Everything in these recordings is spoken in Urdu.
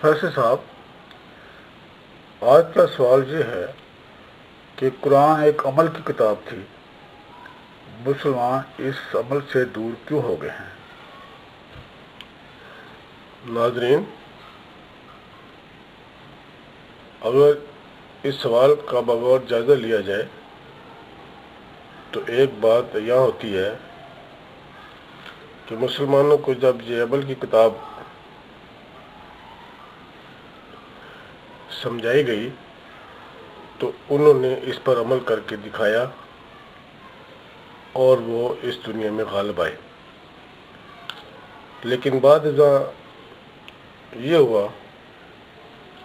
فیصل صاحب، آج کا سوال یہ ہے کہ قرآن ایک عمل کی کتاب تھی، مسلمان اس عمل سے دور کیوں ہو گئے ہیں؟ ناظرین، اگر اس سوال کا بغور جائزہ لیا جائے تو ایک بات یہ ہوتی ہے کہ مسلمانوں کو جب یہ عمل کی کتاب سمجھائی گئی تو انہوں نے اس پر عمل کر کے دکھایا اور وہ اس دنیا میں غالب آئے۔ لیکن بعد ازاں یہ ہوا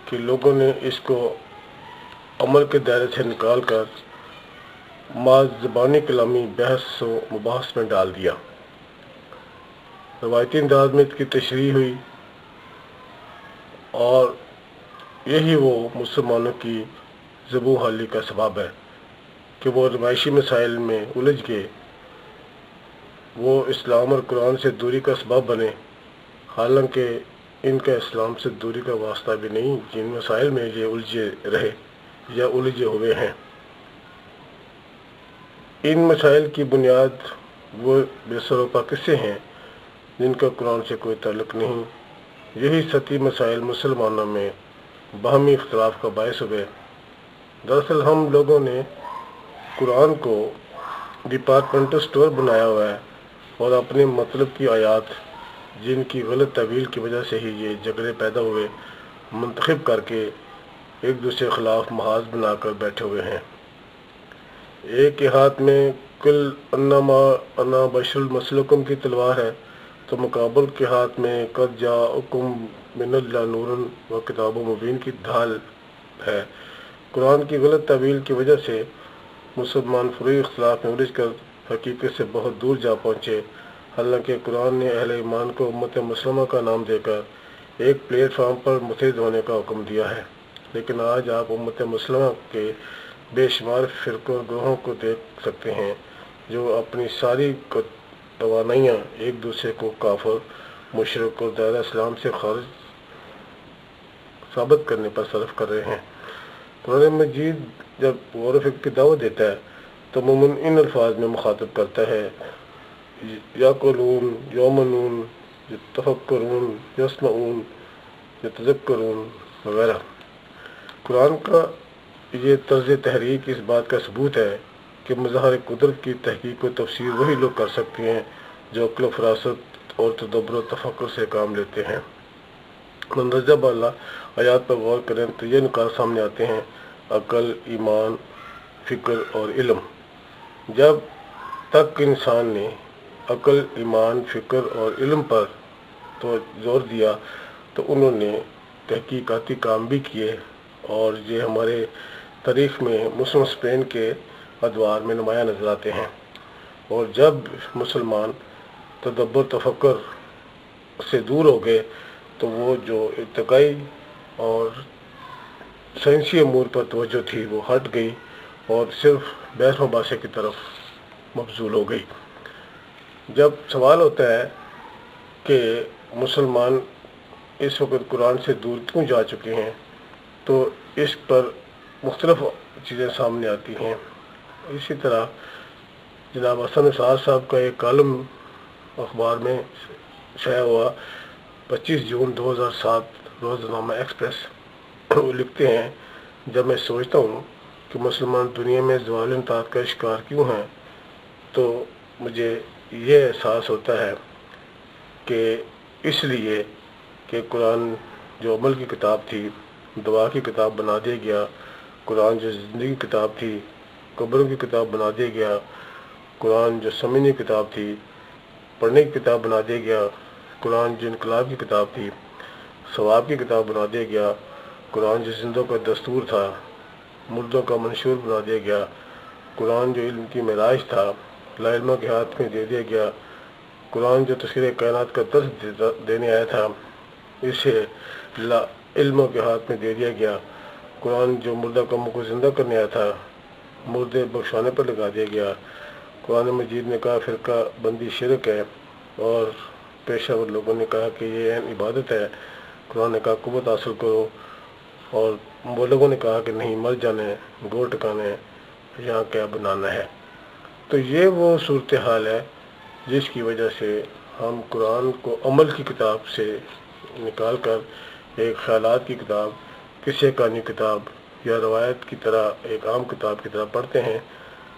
کہ لوگوں نے اس کو عمل کے دائرے سے نکال کر محض زبانی کلامی بحث و مباحث میں ڈال دیا۔ روایتی انداز میں اس کی تشریح ہوئی اور یہی وہ مسلمانوں کی زبوں حالی کا سبب ہے کہ وہ رمائشی مسائل میں الجھ کے وہ اسلام اور قرآن سے دوری کا سبب بنے، حالانکہ ان کا اسلام سے دوری کا واسطہ بھی نہیں، جن مسائل میں یہ الجھے رہے یا الجھے ہوئے ہیں۔ ان مسائل کی بنیاد وہ بے سروپا قصے ہیں جن کا قرآن سے کوئی تعلق نہیں۔ یہی سطحی مسائل مسلمانوں میں باہمی اختلاف کا باعث ہوئے۔ دراصل ہم لوگوں نے قرآن کو ڈپارٹمنٹل اسٹور بنایا ہوا ہے اور اپنے مطلب کی آیات، جن کی غلط تعویل کی وجہ سے ہی یہ جھگڑے پیدا ہوئے، منتخب کر کے ایک دوسرے خلاف محاذ بنا کر بیٹھے ہوئے ہیں۔ ایک کے ہاتھ میں کل انما انا بشر مسلکم کی تلوار ہے تو مقابل کے ہاتھ میں قد جاءکم من اللہ نور و کتاب مبین کی ڈھال ہے۔ قرآن کی غلط تعویل کی وجہ سے مسلمان فروعی اختلاف میں الجھ کر حقیقت سے بہت دور جا پہنچے، حالانکہ قرآن نے اہل ایمان کو امت مسلمہ کا نام دے کر ایک پلیٹ فارم پر متحد ہونے کا حکم دیا ہے۔ لیکن آج آپ امت مسلمہ کے بے شمار فرقوں اور گروہوں کو دیکھ سکتے ہیں جو اپنی ساری توانائیاں ایک دوسرے کو کافر، مشرک اور دائرہ اسلام سے خارج ثابت کرنے پر صرف کر رہے ہیں۔ قرآن مجید جب غور و فکر کی دعوت دیتا ہے تو عموماً ان الفاظ میں مخاطب کرتا ہے: یعقلون، یؤمنون، یتفکرون، یسمعون، یتذکرون وغیرہ۔ قرآن کا یہ طرز تحریک اس بات کا ثبوت ہے کہ مظاہر قدرت کی تحقیق و تفسیر وہی لوگ کر سکتے ہیں جو عقل و فراست اور تدبر و تفکر سے کام لیتے ہیں۔ مندرجہ بالا آیات پر غور کریں تو یہ نکات سامنے آتے ہیں: عقل، ایمان، فکر اور علم۔ جب تک انسان نے عقل، ایمان، فکر اور علم پر تو زور دیا تو انہوں نے تحقیقاتی کام بھی کیے، اور یہ ہمارے تاریخ میں مسلم اسپین کے ادوار میں نمایاں نظر آتے ہیں۔ اور جب مسلمان تدبر تفکر سے دور ہو گئے تو وہ جو ارتقائی اور سائنسی امور پر توجہ تھی وہ ہٹ گئی اور صرف بحث مباحثے کی طرف مبذول ہو گئی۔ جب سوال ہوتا ہے کہ مسلمان اس وقت قرآن سے دور کیوں جا چکے ہیں تو اس پر مختلف چیزیں سامنے آتی ہیں۔ اسی طرح جناب حسن نثار صاحب کا ایک کالم اخبار میں شائع ہوا 25 جون 2007 روزنامہ ایکسپریس۔ وہ لکھتے ہیں: جب میں سوچتا ہوں کہ مسلمان دنیا میں زوال اطاعت کا شکار کیوں ہیں تو مجھے یہ احساس ہوتا ہے کہ اس لیے کہ قرآن جو عمل کی کتاب تھی دعا کی کتاب بنا دیا گیا، قرآن جو زندگی کی کتاب تھی قبروں کی کتاب بنا دیا گیا، قرآن جو سمجھنے کی کتاب تھی پڑھنے کی کتاب بنا دیا گیا، قرآن جو انقلاب کی کتاب تھی ثواب کی کتاب بنا دیا گیا، قرآن جو زندوں کا دستور تھا مردوں کا منشور بنا دیا گیا، قرآن جو علم کی معراج تھا لا علموں کے ہاتھ میں دے دیا گیا، قرآن جو تشریح کائنات کا درس دینے آیا تھا اسے لا علموں کے ہاتھ میں دے دیا گیا، قرآن جو مردہ قوموں کو زندہ کرنے آیا تھا مردے بخشوانے پر لگا دیا گیا۔ قرآن مجید نے کہا فرقہ بندی شرک ہے، اور پیشہ ور لوگوں نے کہا کہ یہ عین عبادت ہے۔ قرآن نے کہا قوت حاصل کرو، اور وہ لوگوں نے کہا کہ نہیں، مر جانے، گور ٹکانے، یہاں کیا بنانا ہے۔ تو یہ وہ صورتحال ہے جس کی وجہ سے ہم قرآن کو عمل کی کتاب سے نکال کر ایک خیالات کی کتاب، قصے کہانی کتاب یا روایت کی طرح ایک عام کتاب کی طرح پڑھتے ہیں،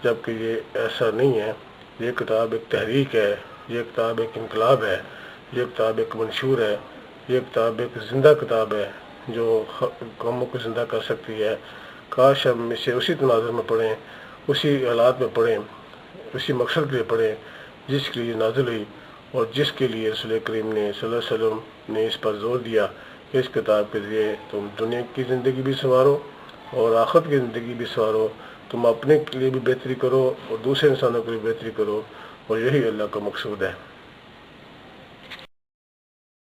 جبکہ یہ ایسا نہیں ہے۔ یہ کتاب ایک تحریک ہے، یہ کتاب ایک انقلاب ہے، یہ کتاب ایک منشور ہے، یہ کتاب ایک زندہ کتاب ہے جو قوموں کو زندہ کر سکتی ہے۔ کاش ہم اسے اسی تناظر میں پڑھیں، اسی حالات میں پڑھیں، اسی مقصد کے لیے پڑھیں جس کے لیے نازل ہوئی، اور جس کے لیے رسول کریم نے صلی اللہ علیہ وسلم نے اس پر زور دیا کہ اس کتاب کے ذریعے تم دنیا کی زندگی بھی سنوارو اور آخرت کی زندگی بھی سنوارو، تم اپنے کے لیے بھی بہتری کرو اور دوسرے انسانوں کے لیے بہتری کرو، اور یہی اللہ کا مقصود ہے۔